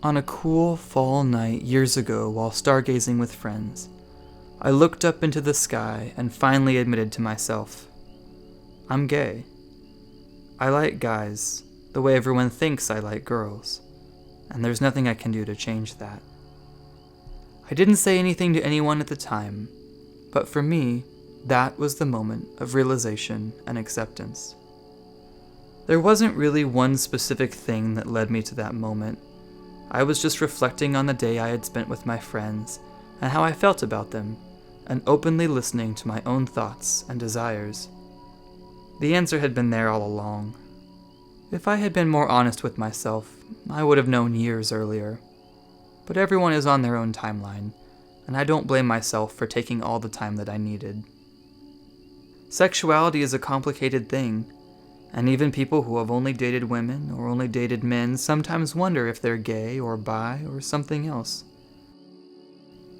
On a cool fall night years ago while stargazing with friends, I looked up into the sky and finally admitted to myself, I'm gay. I like guys, the way everyone thinks I like girls, and there's nothing I can do to change that. I didn't say anything to anyone at the time, but for me, that was the moment of realization and acceptance. There wasn't really one specific thing that led me to that moment. I was just reflecting on the day I had spent with my friends and how I felt about them, and openly listening to my own thoughts and desires. The answer had been there all along. If I had been more honest with myself, I would have known years earlier. But everyone is on their own timeline, and I don't blame myself for taking all the time that I needed. Sexuality is a complicated thing, and even people who have only dated women or only dated men sometimes wonder if they're gay or bi or something else.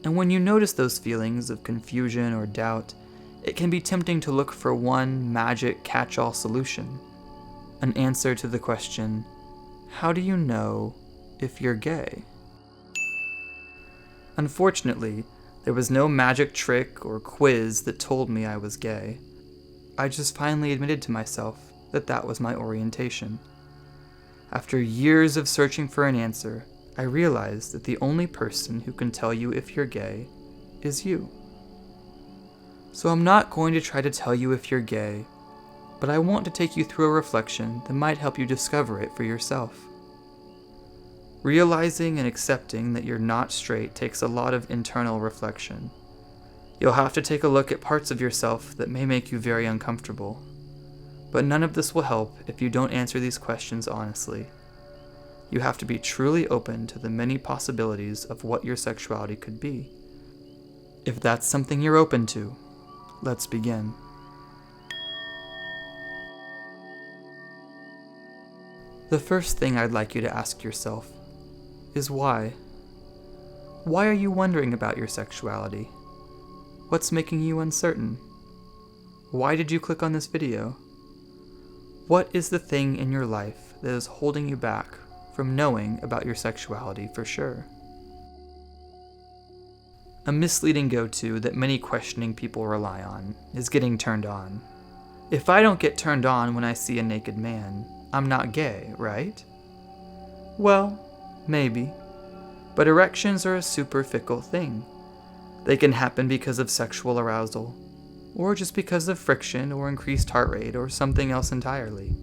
And when you notice those feelings of confusion or doubt, it can be tempting to look for one magic catch-all solution, an answer to the question, how do you know if you're gay? Unfortunately, there was no magic trick or quiz that told me I was gay. I just finally admitted to myself that was my orientation. After years of searching for an answer, I realized that the only person who can tell you if you're gay is you. So I'm not going to try to tell you if you're gay, but I want to take you through a reflection that might help you discover it for yourself. Realizing and accepting that you're not straight takes a lot of internal reflection. You'll have to take a look at parts of yourself that may make you very uncomfortable. But none of this will help if you don't answer these questions honestly. You have to be truly open to the many possibilities of what your sexuality could be. If that's something you're open to, let's begin. The first thing I'd like you to ask yourself is why? Why are you wondering about your sexuality? What's making you uncertain? Why did you click on this video? What is the thing in your life that is holding you back from knowing about your sexuality for sure? A misleading go-to that many questioning people rely on is getting turned on. If I don't get turned on when I see a naked man, I'm not gay, right? Well, maybe. But erections are a super fickle thing. They can happen because of sexual arousal, or just because of friction or increased heart rate or something else entirely.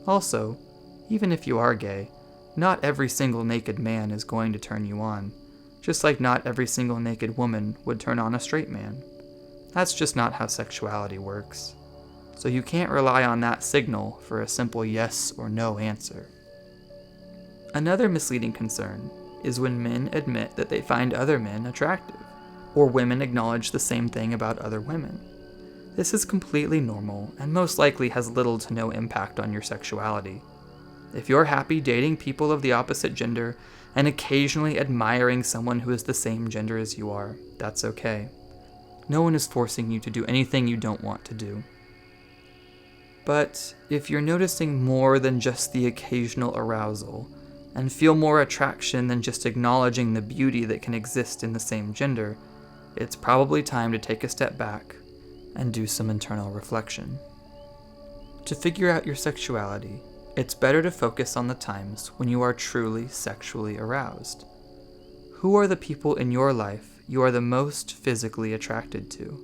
Also, even if you are gay, not every single naked man is going to turn you on, just like not every single naked woman would turn on a straight man. That's just not how sexuality works. So you can't rely on that signal for a simple yes or no answer. Another misleading concern is when men admit that they find other men attractive, or women acknowledge the same thing about other women. This is completely normal and most likely has little to no impact on your sexuality. If you're happy dating people of the opposite gender and occasionally admiring someone who is the same gender as you are, that's okay. No one is forcing you to do anything you don't want to do. But if you're noticing more than just the occasional arousal, and feel more attraction than just acknowledging the beauty that can exist in the same gender, it's probably time to take a step back and do some internal reflection. To figure out your sexuality, it's better to focus on the times when you are truly sexually aroused. Who are the people in your life you are the most physically attracted to?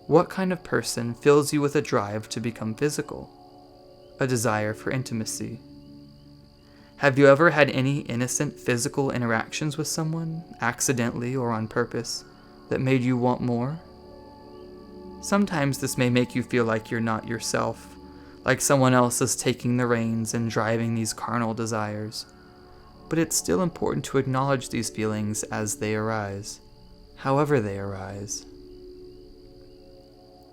What kind of person fills you with a drive to become physical? A desire for intimacy? Have you ever had any innocent physical interactions with someone, accidentally or on purpose, that made you want more? Sometimes this may make you feel like you're not yourself, like someone else is taking the reins and driving these carnal desires. But it's still important to acknowledge these feelings as they arise, however they arise.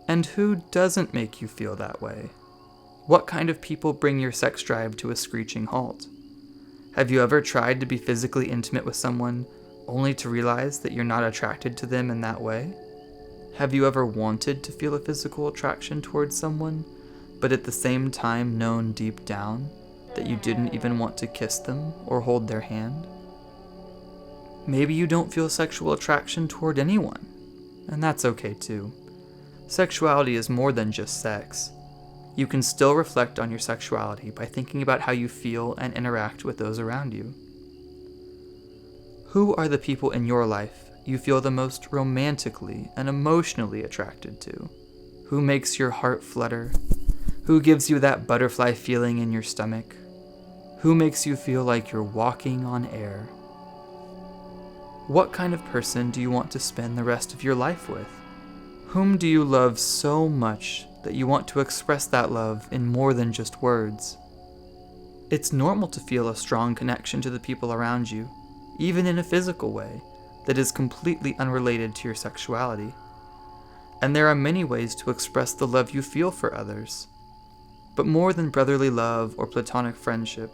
And who doesn't make you feel that way? What kind of people bring your sex drive to a screeching halt? Have you ever tried to be physically intimate with someone only to realize that you're not attracted to them in that way? Have you ever wanted to feel a physical attraction towards someone, but at the same time known deep down that you didn't even want to kiss them or hold their hand. Maybe you don't feel sexual attraction toward anyone, and that's okay too. Sexuality is more than just sex. You can still reflect on your sexuality by thinking about how you feel and interact with those around you. Who are the people in your life you feel the most romantically and emotionally attracted to? Who makes your heart flutter? Who gives you that butterfly feeling in your stomach? Who makes you feel like you're walking on air? What kind of person do you want to spend the rest of your life with? Whom do you love so much that you want to express that love in more than just words? It's normal to feel a strong connection to the people around you, even in a physical way, that is completely unrelated to your sexuality. And there are many ways to express the love you feel for others. But more than brotherly love or platonic friendship,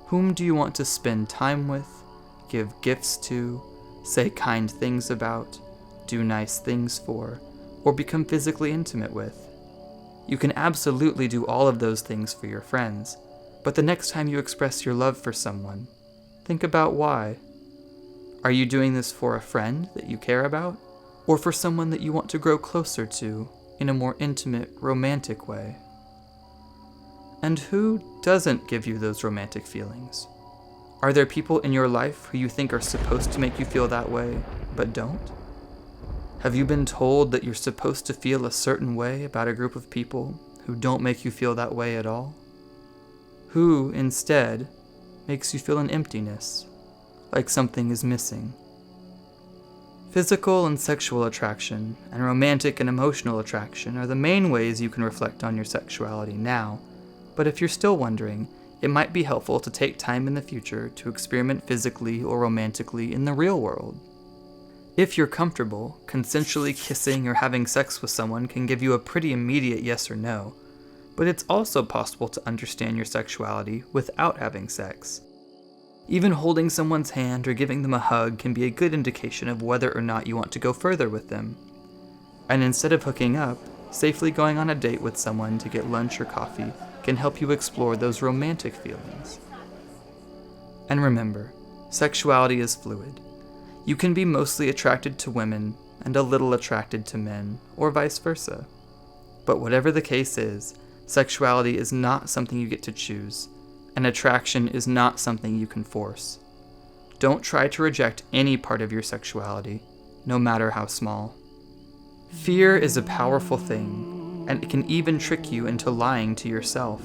whom do you want to spend time with, give gifts to, say kind things about, do nice things for, or become physically intimate with? You can absolutely do all of those things for your friends, but the next time you express your love for someone, think about why. Are you doing this for a friend that you care about, or for someone that you want to grow closer to in a more intimate, romantic way? And who doesn't give you those romantic feelings? Are there people in your life who you think are supposed to make you feel that way, but don't? Have you been told that you're supposed to feel a certain way about a group of people who don't make you feel that way at all? Who, instead, makes you feel an emptiness, like something is missing? Physical and sexual attraction, and romantic and emotional attraction are the main ways you can reflect on your sexuality now, but if you're still wondering, it might be helpful to take time in the future to experiment physically or romantically in the real world. If you're comfortable, consensually kissing or having sex with someone can give you a pretty immediate yes or no, but it's also possible to understand your sexuality without having sex. Even holding someone's hand or giving them a hug can be a good indication of whether or not you want to go further with them. And instead of hooking up, safely going on a date with someone to get lunch or coffee can help you explore those romantic feelings. And remember, sexuality is fluid. You can be mostly attracted to women and a little attracted to men, or vice versa. But whatever the case is, sexuality is not something you get to choose, and attraction is not something you can force. Don't try to reject any part of your sexuality, no matter how small. Fear is a powerful thing, and it can even trick you into lying to yourself.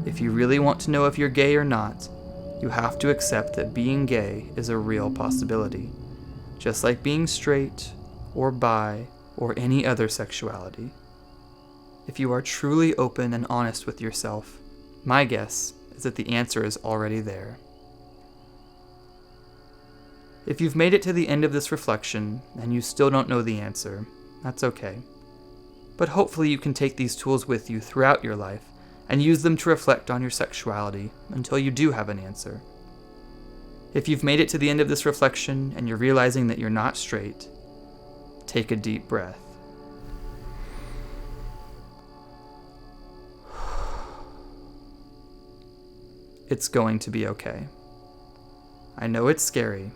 If you really want to know if you're gay or not, you have to accept that being gay is a real possibility, just like being straight, or bi, or any other sexuality. If you are truly open and honest with yourself, my guess is that the answer is already there. If you've made it to the end of this reflection and you still don't know the answer, that's okay. But hopefully you can take these tools with you throughout your life and use them to reflect on your sexuality until you do have an answer. If you've made it to the end of this reflection and you're realizing that you're not straight, take a deep breath. It's going to be okay. I know it's scary,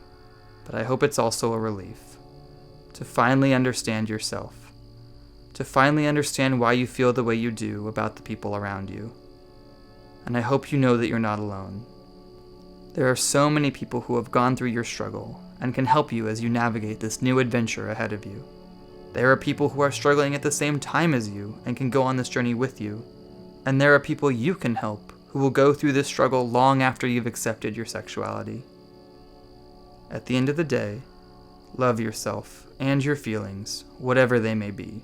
but I hope it's also a relief. To finally understand yourself. To finally understand why you feel the way you do about the people around you. And I hope you know that you're not alone. There are so many people who have gone through your struggle and can help you as you navigate this new adventure ahead of you. There are people who are struggling at the same time as you and can go on this journey with you. And there are people you can help who will go through this struggle long after you've accepted your sexuality. At the end of the day, love yourself and your feelings, whatever they may be.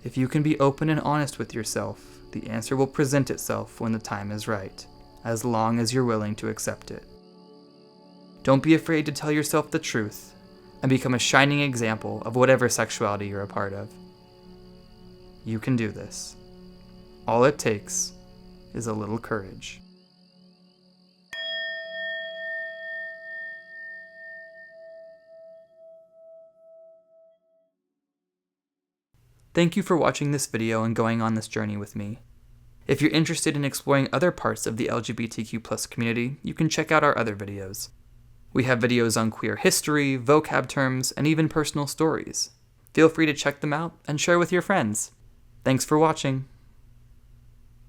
If you can be open and honest with yourself, the answer will present itself when the time is right, as long as you're willing to accept it. Don't be afraid to tell yourself the truth and become a shining example of whatever sexuality you're a part of. You can do this. All it takes is a little courage. Thank you for watching this video and going on this journey with me. If you're interested in exploring other parts of the LGBTQ+ community, you can check out our other videos. We have videos on queer history, vocab terms, and even personal stories. Feel free to check them out and share with your friends. Thanks for watching.